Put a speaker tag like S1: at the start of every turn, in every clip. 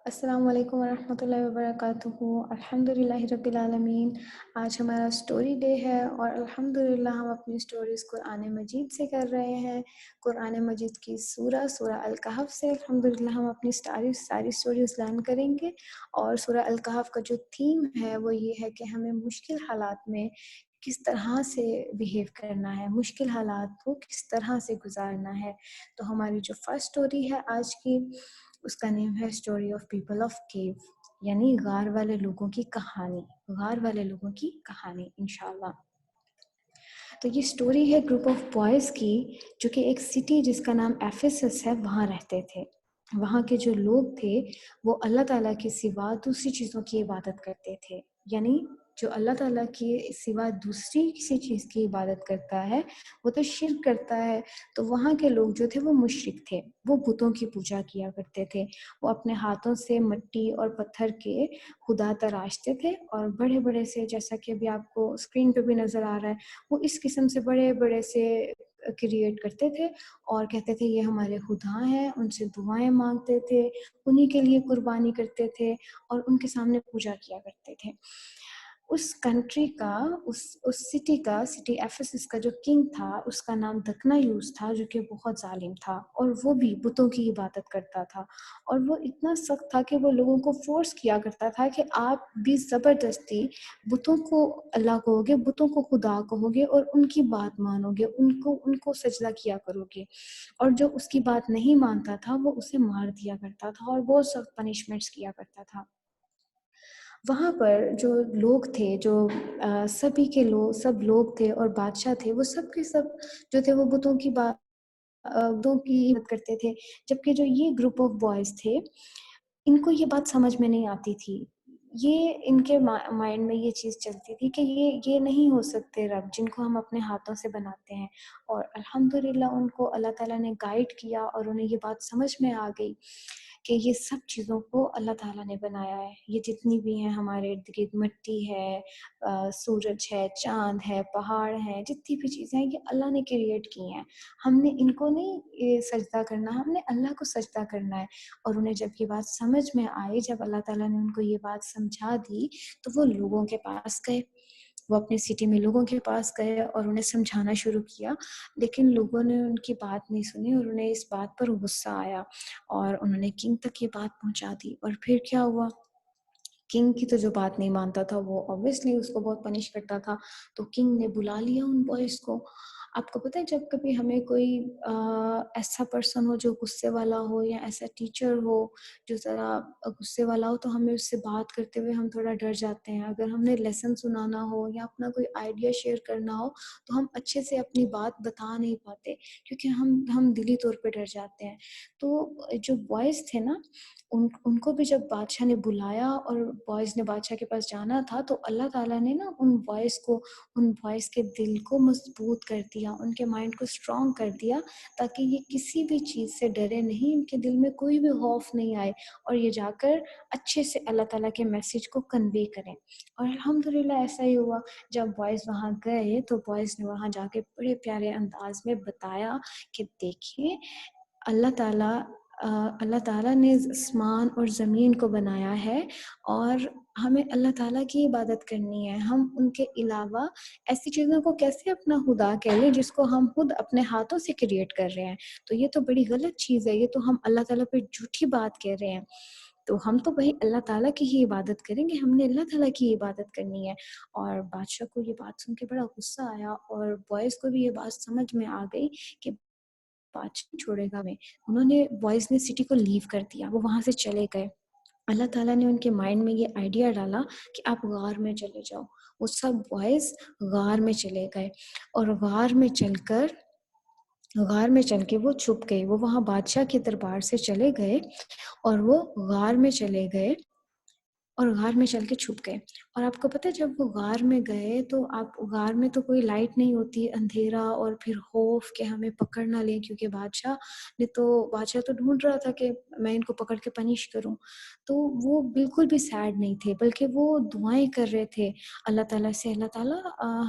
S1: السلام علیکم ورحمۃ اللہ وبرکاتہ۔ الحمدللہ رب العالمین۔ آج ہمارا اسٹوری ڈے ہے اور الحمدللہ ہم اپنی اسٹوریز قرآن مجید سے کر رہے ہیں۔ قرآن مجید کی سورہ الکہف سے الحمدللہ ہم اپنی ساری اسٹوریز لرن کریں گے۔ اور سورہ الکہف کا جو تھیم ہے وہ یہ ہے کہ ہمیں مشکل حالات میں کس طرح سے بیہیو کرنا ہے، مشکل حالات کو کس طرح سے گزارنا ہے۔ تو ہماری جو فرسٹ اسٹوری ہے آج کی، اس کا نیم ہے اسٹوری آف پیپل آف کیو، یعنی غار والے لوگوں کی کہانی، غار والے لوگوں کی کہانی انشاءاللہ۔ تو یہ اسٹوری ہے گروپ آف بوائز کی، جو کہ ایک سٹی جس کا نام ایفیسس ہے وہاں رہتے تھے۔ وہاں کے جو لوگ تھے وہ اللہ تعالیٰ کے سوا دوسری چیزوں کی عبادت کرتے تھے، یعنی جو اللہ تعالیٰ کے سوا دوسری کسی چیز کی عبادت کرتا ہے وہ تو شرک کرتا ہے۔ تو وہاں کے لوگ جو تھے وہ مشرک تھے، وہ بتوں کی پوجا کیا کرتے تھے۔ وہ اپنے ہاتھوں سے مٹی اور پتھر کے خدا تراشتے تھے، اور بڑے بڑے سے، جیسا کہ ابھی آپ کو اسکرین پہ بھی نظر آ رہا ہے، وہ اس قسم سے بڑے بڑے سے کریٹ کرتے تھے اور کہتے تھے یہ ہمارے خدا ہیں، ان سے دعائیں مانگتے تھے، انہی کے لیے قربانی کرتے تھے اور ان کے سامنے پوجا کیا کرتے تھے۔ اس کنٹری کا، اس سٹی ایفیسس کا جو کنگ تھا اس کا نام دکنایوس تھا، جو کہ بہت ظالم تھا اور وہ بھی بتوں کی عبادت کرتا تھا۔ اور وہ اتنا سخت تھا کہ وہ لوگوں کو فورس کیا کرتا تھا کہ آپ بھی زبردستی بتوں کو اللہ کہو گے، بتوں کو خدا کہو گے اور ان کی بات مانو گے، ان کو سجدہ کیا کرو گے، اور جو اس کی بات نہیں مانتا تھا وہ اسے مار دیا کرتا تھا اور بہت سخت پنشمنٹس کیا کرتا تھا۔ وہاں پر جو لوگ تھے، جو سب لوگ تھے اور بادشاہ تھے، وہ سب کے سب جو تھے وہ بتوں کی عبادت کرتے تھے، جبکہ جو یہ گروپ آف بوائز تھے ان کو یہ بات سمجھ میں نہیں آتی تھی۔ یہ ان کے مائنڈ میں یہ چیز چلتی تھی کہ یہ نہیں ہو سکتے رب جن کو ہم اپنے ہاتھوں سے بناتے ہیں۔ اور الحمدللہ ان کو اللہ تعالیٰ نے گائیڈ کیا اور انہیں یہ بات سمجھ میں آ گئی کہ یہ سب چیزوں کو اللہ تعالیٰ نے بنایا ہے۔ یہ جتنی بھی ہیں ہمارے ارد گرد، مٹی ہے، سورج ہے، چاند ہے، پہاڑ ہیں، جتنی بھی چیزیں ہیں یہ اللہ نے کریٹ کی ہیں۔ ہم نے ان کو نہیں سجدہ کرنا، ہم نے اللہ کو سجدہ کرنا ہے۔ اور انہیں جب یہ بات سمجھ میں آئی، جب اللہ تعالیٰ نے ان کو یہ بات سمجھا دی، تو وہ لوگوں کے پاس گئے، وہ اپنے سٹی میں لوگوں کے پاس گئے اور انہیں سمجھانا شروع کیا، لیکن لوگوں نے ان کی بات نہیں سنی اور انہیں اس بات پر غصہ آیا اور انہوں نے کنگ تک یہ بات پہنچا دی۔ اور پھر کیا ہوا، کنگ کی تو جو بات نہیں مانتا تھا وہ obviously اس کو بہت پنش کرتا تھا، تو کنگ نے بلا لیا ان بوائز کو۔ آپ کو پتہ ہے جب کبھی ہمیں کوئی ایسا پرسن ہو جو غصے والا ہو، یا ایسا ٹیچر ہو جو ذرا غصے والا ہو، تو ہمیں اس سے بات کرتے ہوئے ہم تھوڑا ڈر جاتے ہیں۔ اگر ہم نے لیسن سنانا ہو یا اپنا کوئی آئیڈیا شیئر کرنا ہو تو ہم اچھے سے اپنی بات بتا نہیں پاتے، کیونکہ ہم دلی طور پہ ڈر جاتے ہیں۔ تو جو بوائز تھے نا، ان کو بھی جب بادشاہ نے بلایا اور بوائز نے بادشاہ کے پاس جانا تھا، تو اللہ تعالیٰ نے نا ان بوائز کے دل کو مضبوط کر دیا، ان کے مائنڈ کو اسٹرانگ کر دیا، تاکہ یہ کسی بھی چیز سے ڈرے نہیں، ان کے دل میں کوئی بھی خوف نہیں آئے، اور یہ جا کر اچھے سے اللہ تعالیٰ کے میسیج کو کنوے کریں۔ اور الحمدللہ ایسا ہی ہوا۔ جب بوائز وہاں گئے تو بوائز نے وہاں جا کے بڑے پیارے انداز میں بتایا کہ دیکھیے، اللہ تعالیٰ نے آسمان اور زمین کو بنایا ہے، اور ہمیں اللہ تعالیٰ کی عبادت کرنی ہے۔ ہم ان کے علاوہ ایسی چیزوں کو کیسے اپنا خدا کہہ لیں جس کو ہم خود اپنے ہاتھوں سے کریٹ کر رہے ہیں؟ تو یہ تو بڑی غلط چیز ہے، یہ تو ہم اللہ تعالیٰ پہ جھوٹی بات کہہ رہے ہیں۔ تو ہم تو وہی اللہ تعالیٰ کی ہی عبادت کریں گے، ہم نے اللہ تعالیٰ کی عبادت کرنی ہے۔ اور بادشاہ کو یہ بات سن کے بڑا غصہ آیا، اور بوائز کو بھی یہ بات سمجھ میں آ گئی کہ بادشاہ چھوڑے گا میں۔ انہوں نے بوائز نے سٹی کو لیو کر دیا، وہ وہاں سے چلے گئے۔ اللہ تعالیٰ نے ان کے مائنڈ میں یہ آئیڈیا ڈالا کہ آپ غار میں چلے جاؤ۔ وہ سب بوائز غار میں چلے گئے، اور غار میں چل کے وہ چھپ گئے۔ وہ وہاں بادشاہ کے دربار سے چلے گئے اور وہ غار میں چلے گئے اور غار میں چل کے چھپ گئے۔ اور آپ کو پتہ ہے جب وہ غار میں گئے تو غار میں تو کوئی لائٹ نہیں ہوتی، اندھیرا، اور پھر خوف کہ ہمیں پکڑ نہ لیں، کیونکہ بادشاہ تو ڈھونڈ رہا تھا کہ میں ان کو پکڑ کے پنش کروں۔ تو وہ بالکل بھی سیڈ نہیں تھے، بلکہ وہ دعائیں کر رہے تھے اللہ تعالیٰ سے، اللہ تعالیٰ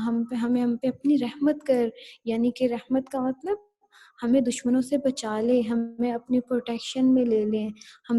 S1: ہم پہ اپنی رحمت کر، یعنی کہ رحمت کا مطلب ہمیں دشمنوں سے بچا لے، ہمیں اپنی پروٹیکشن میں لے لیں، ہم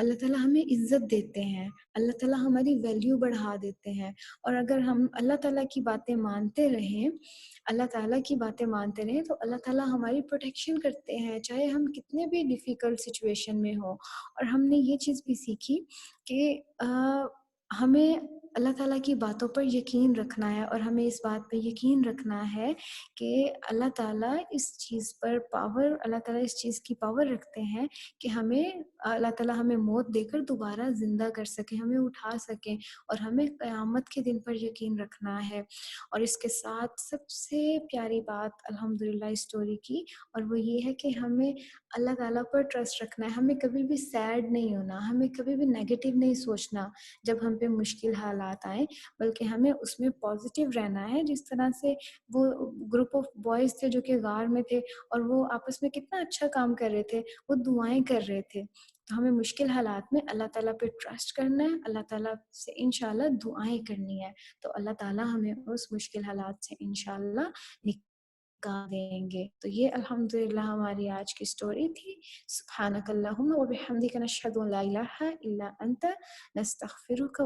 S1: اللہ تعالیٰ ہمیں عزت دیتے ہیں، اللہ تعالیٰ ہماری ویلیو بڑھا دیتے ہیں، اور اگر ہم اللہ تعالیٰ کی باتیں مانتے رہیں، اللہ تعالیٰ کی باتیں مانتے رہیں تو اللہ تعالیٰ ہماری پروٹیکشن کرتے ہیں، چاہے ہم کتنے بھی ڈیفیکلٹ سچویشن میں ہوں۔ اور ہم نے یہ چیز بھی سیکھی کہ ہمیں اللہ تعالیٰ کی باتوں پر یقین رکھنا ہے، اور ہمیں اس بات پہ یقین رکھنا ہے کہ اللہ تعالیٰ اس چیز پر پاور، اللہ تعالیٰ اس چیز کی پاور رکھتے ہیں کہ ہمیں اللہ تعالیٰ ہمیں موت دے کر دوبارہ زندہ کر سکیں، ہمیں اٹھا سکیں، اور ہمیں قیامت کے دن پر یقین رکھنا ہے۔ اور اس کے ساتھ سب سے پیاری بات الحمدللہ اس اسٹوری کی، اور وہ یہ ہے کہ ہمیں اللہ تعالیٰ پر ٹرسٹ رکھنا ہے، ہمیں کبھی بھی سیڈ نہیں ہونا، ہمیں کبھی بھی نیگیٹو نہیں سوچنا جب ہم پہ مشکل حالات آئیں، بلکہ ہمیں اس میں پازیٹیو رہنا ہے۔ جس طرح سے وہ گروپ آف بوائز تھے جو کہ غار میں تھے، اور وہ آپس میں کتنا اچھا کام کر رہے تھے، وہ دعائیں کر رہے تھے۔ تو ہمیں مشکل حالات میں اللہ تعالیٰ پہ ٹرسٹ کرنا ہے، اللہ تعالیٰ سے انشاءاللہ دعائیں کرنی ہے، تو اللہ تعالیٰ ہمیں اس مشکل حالات سے انشاءاللہ نکال دیں گے۔ تو یہ الحمدللہ ہماری آج کی سٹوری تھی۔ سبحانک اللہم و بحمدک، نشہد ان لا الہ الا انت، نستغفرک